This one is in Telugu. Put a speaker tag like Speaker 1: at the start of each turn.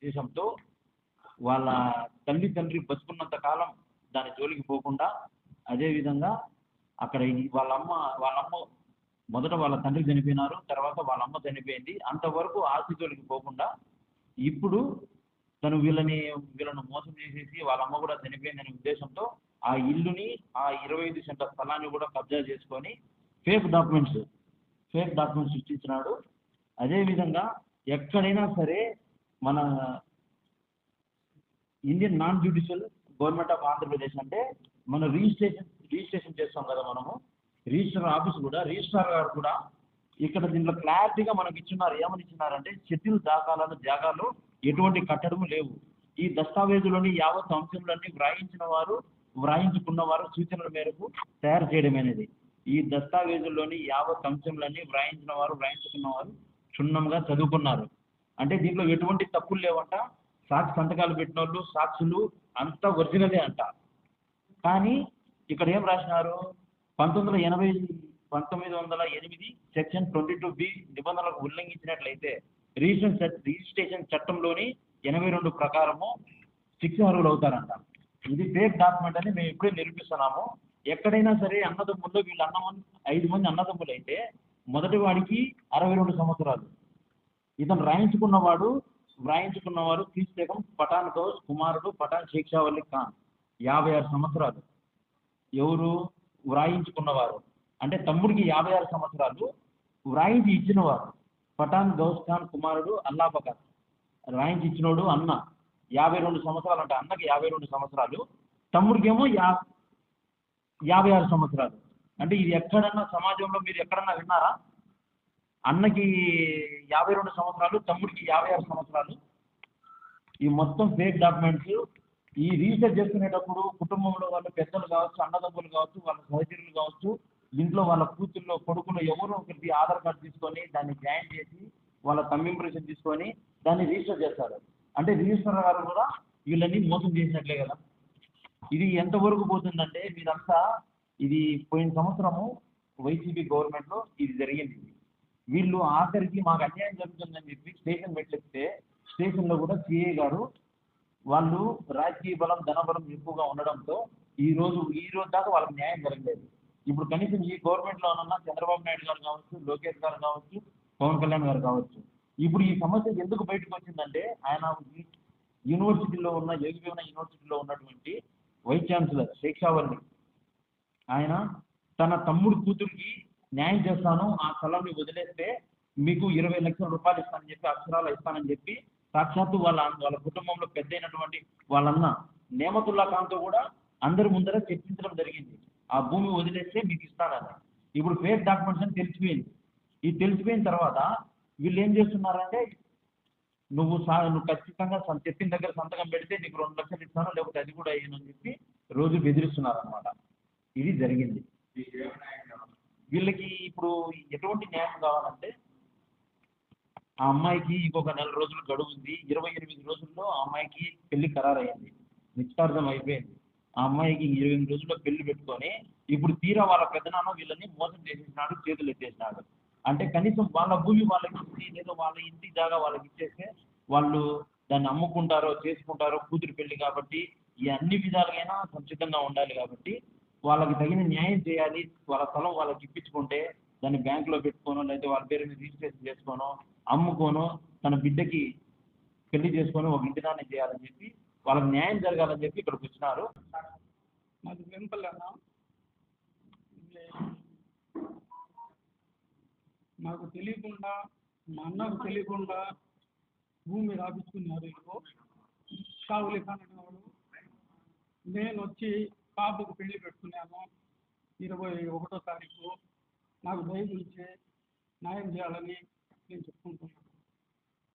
Speaker 1: ఉద్దేశంతో వాళ్ళ తండ్రి బతుకున్నంత కాలం దాని జోలికి పోకుండా, అదేవిధంగా అక్కడ వాళ్ళమ్మ మొదట వాళ్ళ తండ్రి చనిపోయినారు, తర్వాత వాళ్ళ అమ్మ చనిపోయింది. అంతవరకు ఆస్తి జోలికి పోకుండా ఇప్పుడు తను వీళ్ళను మోసం చేసేసి వాళ్ళ అమ్మ కూడా చనిపోయిందనే ఉద్దేశంతో ఆ ఇల్లుని, ఆ 25 సెంట్ల స్థలాన్ని కూడా కబ్జా చేసుకొని ఫేక్ డాక్యుమెంట్స్ సృష్టించినాడు. అదేవిధంగా ఎక్కడైనా సరే మన Indian non judicial government of Andhra Pradesh అంటే మనం రిజిస్ట్రేషన్ చేస్తాం కదా మనము, రిజిస్ట్రార్ గారు కూడా ఇక్కడ దీంట్లో క్లారిటీగా మనకి ఇచ్చినారు. ఏమని ఇచ్చినారంటే షెడ్యూల్ జాగాలో ఎటువంటి కట్టడము లేవు. ఈ దస్తావేజులోని యావత్ అంశంలన్నీ వ్రాయించుకున్నవారు సూచనల మేరకు తయారు చేయడం అనేది. ఈ దస్తావేజుల్లోని యావత్ అంశంలన్నీ వ్రాయించుకున్నవారు క్షుణ్ణంగా చదువుకున్నారు. అంటే దీంట్లో ఎటువంటి తప్పులు లేవంట. సాక్షి సంతకాలు పెట్టిన వాళ్ళు, సాక్షులు అంతా ఒరిజినలే అంట. కానీ ఇక్కడ ఏం రాసినారు, 1908 సెక్షన్ 22B నిబంధనలకు ఉల్లంఘించినట్లయితే రిజిస్ట్రేషన్ చట్టంలోని 82 ప్రకారము శిక్షార్హులు అవుతారంట. ఇది ఫేక్ డాక్యుమెంట్ అని మేము ఇప్పుడే నిరూపిస్తున్నాము. ఎక్కడైనా సరే అన్నదమ్ముల్లో 5 మంది అన్నదమ్ములు అయితే మొదటి వాడికి 62 సంవత్సరాలు, ఇతను వ్రాయించుకున్నవారు క్రీస్తకం పఠాన్ గౌస్ కుమారుడు పఠాన్ శేక్షావల్లి ఖాన్ 56 సంవత్సరాలు. ఎవరు వ్రాయించుకున్నవారు అంటే తమ్ముడికి 56 సంవత్సరాలు, వ్రాయించి ఇచ్చినవారు పఠాన్ గౌస్ ఖాన్ కుమారుడు అల్లాబకర్, వ్రాయించి ఇచ్చినోడు అన్న 52 సంవత్సరాలు అంటే అన్నకి 52 సంవత్సరాలు, తమ్ముడికేమో 56 సంవత్సరాలు. అంటే ఇది ఎక్కడన్నా సమాజంలో మీరు ఎక్కడన్నా విన్నారా? అన్నకి 52 సంవత్సరాలు, తమ్ముడికి 56 సంవత్సరాలు. ఈ మొత్తం ఫేక్ డాక్యుమెంట్స్. ఈ రీసెర్చ్ చేసుకునేటప్పుడు కుటుంబంలో వాళ్ళు పెద్దలు కావచ్చు, అన్నదమ్ములు కావచ్చు, వాళ్ళ సహచరులు కావచ్చు, ఇంట్లో వాళ్ళ కూతుళ్ళు కొడుకులు ఎవరో ఒకరికి ఆధార్ కార్డు తీసుకొని దాన్ని జాయిన్ చేసి వాళ్ళ తమ్ ఇంప్రెషన్ తీసుకొని దాన్ని రిజిస్టర్ చేస్తారు. అంటే రిజిస్టర్ గారు కూడా వీళ్ళని మోసం చేసినట్లే కదా. ఇది ఎంతవరకు పోతుందంటే మీరంతా, ఇది పోయిన సంవత్సరము వైసీపీ గవర్నమెంట్లో ఇది జరిగింది. వీళ్ళు ఆఖరికి మాకు అన్యాయం జరుగుతుందని చెప్పి స్టేషన్ పెట్టిస్తే స్టేషన్లో కూడా సిఐ గారు వాళ్ళు రాజకీయ బలం, ధనబలం ఎక్కువగా ఉండడంతో ఈ రోజు దాకా వాళ్ళకి న్యాయం జరగలేదు. ఇప్పుడు కనీసం ఈ గవర్నమెంట్లో ఉన్న చంద్రబాబు నాయుడు గారు కావచ్చు, లోకేష్ గారు కావచ్చు, పవన్ కళ్యాణ్ గారు కావచ్చు, ఇప్పుడు ఈ సమస్య ఎందుకు బయటకు వచ్చిందంటే ఆయన యూనివర్సిటీలో ఉన్న యూనివర్సిటీలో ఉన్నటువంటి వైస్ ఛాన్సలర్ శేక్షావల్లి ఆయన తన తమ్ముడు కూతురికి న్యాయం చేస్తాను, ఆ స్థలాన్ని వదిలేస్తే మీకు 20 లక్షల రూపాయలు ఇస్తానని చెప్పి, అక్షరాలు ఇస్తానని చెప్పి సాక్షాత్తు వాళ్ళ కుటుంబంలో పెద్ద అయినటువంటి వాళ్ళన్న నేమతుల్లా ఖాన్తో కూడా అందరి ముందర చర్చించడం జరిగింది. ఆ భూమి వదిలేస్తే మీకు ఇస్తానని. ఇప్పుడు ఫేక్ డాక్యుమెంట్స్ అని తెలిసిపోయింది. ఇది తెలిసిపోయిన తర్వాత వీళ్ళు ఏం చేస్తున్నారంటే నువ్వు ఖచ్చితంగా చెప్పిన దగ్గర సంతకం పెడితే నీకు 2 లక్షలు ఇస్తాను, లేకపోతే అది కూడా అయ్యానని చెప్పి రోజు బెదిరిస్తున్నారు అనమాట. ఇది జరిగింది. వీళ్ళకి ఇప్పుడు ఎటువంటి న్యాయం కావాలంటే ఆ అమ్మాయికి ఇంకొక 4 రోజులు గడువు ఉంది. 28 రోజుల్లో ఆ అమ్మాయికి పెళ్లి ఖరారయ్యింది, నిశ్చితార్థం అయిపోయింది. ఆ అమ్మాయికి 28 రోజుల్లో పెళ్లి పెట్టుకొని ఇప్పుడు తీరా వాళ్ళ పెద్దనాన్న వీళ్ళని మోసం చేసేసినాడు, చేతులు ఎత్తేసినాడు. అంటే కనీసం వాళ్ళ భూమి వాళ్ళకి ఇచ్చి, లేదా వాళ్ళ ఇంటి జాగా వాళ్ళకి ఇచ్చేస్తే వాళ్ళు దాన్ని అమ్ముకుంటారో చేసుకుంటారో, కూతురు పెళ్లి కాబట్టి ఈ అన్ని విధాలుగా సంసిద్ధంగా ఉండాలి. కాబట్టి వాళ్ళకి తగిన న్యాయం చేయాలి. వాళ్ళ స్థలం వాళ్ళకి ఇప్పించుకుంటే దాన్ని బ్యాంకులో పెట్టుకోనో, లేకపోతే వాళ్ళ పేరు మీద రిజిస్ట్రేషన్ చేసుకోనో, అమ్ముకోనో, తన బిడ్డకి పెళ్లి చేసుకొని ఒక ఇంటి దాన్ని చేయాలని చెప్పి వాళ్ళకి న్యాయం జరగాలని చెప్పి ఇక్కడికి వచ్చినారు.
Speaker 2: మాది వెంపల్ అన్న. నాకు తెలియకుండా, మా అన్నకు తెలియకుండా భూమి రాపించుకున్నారు. షావులి ఖాన్ అనేవాడు. నేను వచ్చి పాపకు పెళ్లి పెట్టుకున్నాను 21వ తారీఖు. నాకు దయచేసి న్యాయం చేయాలని నేను చెప్పుకుంటున్నాను.